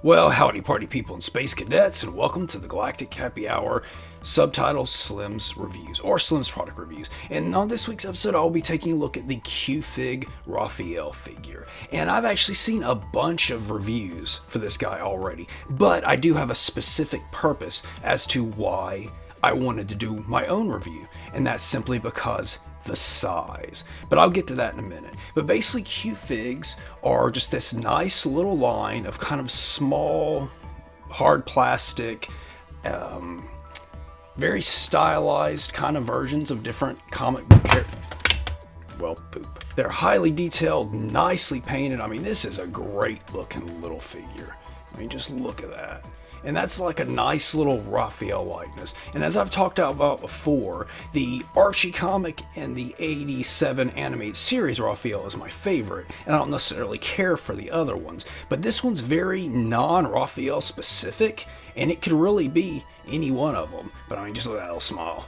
Well, howdy party people and space cadets, and welcome to the Galactic Happy Hour, subtitle Slim's Reviews, or Slim's Product Reviews. And on this week's episode, I'll be taking a look at the Q-Fig Raphael figure. And I've actually seen a bunch of reviews for this guy already, but I do have a specific purpose as to why I wanted to do my own review, and that's simply because the size. But I'll get to that in a minute. But basically, Q-Figs are just this nice little line of kind of small, hard plastic, very stylized kind of versions of different comic book characters. Well, poop. They're highly detailed, nicely painted. I mean, this is a great looking little figure. I mean, just look at that. And that's like a nice little Raphael likeness. And as I've talked about before, the Archie comic and the 87 animated series Raphael is my favorite, and I don't necessarily care for the other ones. But this one's very non-Raphael specific, and it could really be any one of them. But I mean, just look at that little smile.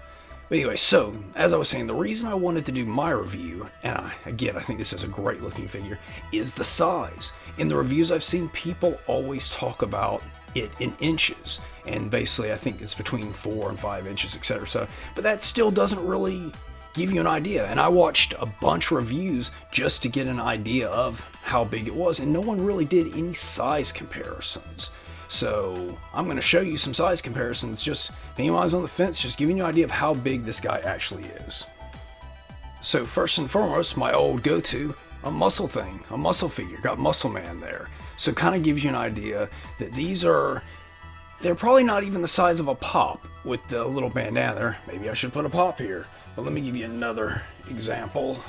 But anyway, so, as I was saying, the reason I wanted to do my review, and I think this is a great looking figure, is the size. In the reviews I've seen, people always talk about it in inches, and basically I think it's between 4 and 5 inches, etc. So, but that still doesn't really give you an idea, and I watched a bunch of reviews just to get an idea of how big it was, and no one really did any size comparisons. So I'm going to show you some size comparisons, just if anyone's on the fence, just giving you an idea of how big this guy actually is. So first and foremost, my old go-to, a muscle thing, a muscle figure, got Muscle Man there. So it kind of gives you an idea that they're probably not even the size of a pop with the little bandana there. Maybe I should put a pop here. But let me give you another example.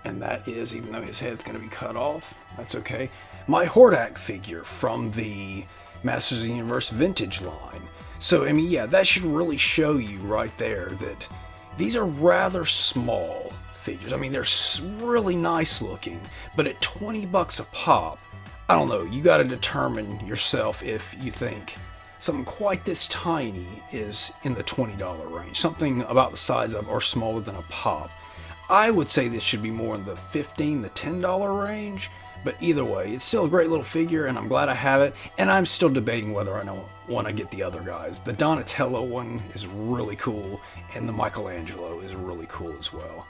And that is, even though his head's going to be cut off, that's okay, my Hordak figure from the Masters of the Universe Vintage line. So, I mean, yeah, that should really show you right there that these are rather small figures. I mean, they're really nice looking, but at $20 a pop, I don't know, you got to determine yourself if you think something quite this tiny is in the $20 range, something about the size of or smaller than a pop. I would say this should be more in the $15 to $10 range, but either way, it's still a great little figure, and I'm glad I have it, and I'm still debating whether I want to get the other guys. The Donatello one is really cool, and the Michelangelo is really cool as well.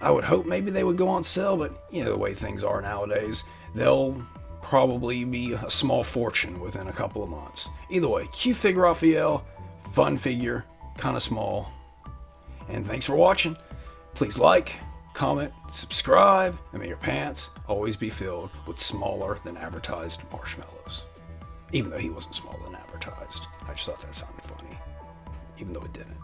I would hope maybe they would go on sale, but you know the way things are nowadays, they'll probably be a small fortune within a couple of months. Either way, Q-Fig Raphael, fun figure, kind of small. And thanks for watching. Please like, comment, subscribe, and may your pants always be filled with smaller than advertised marshmallows. Even though he wasn't smaller than advertised. I just thought that sounded funny, even though it didn't.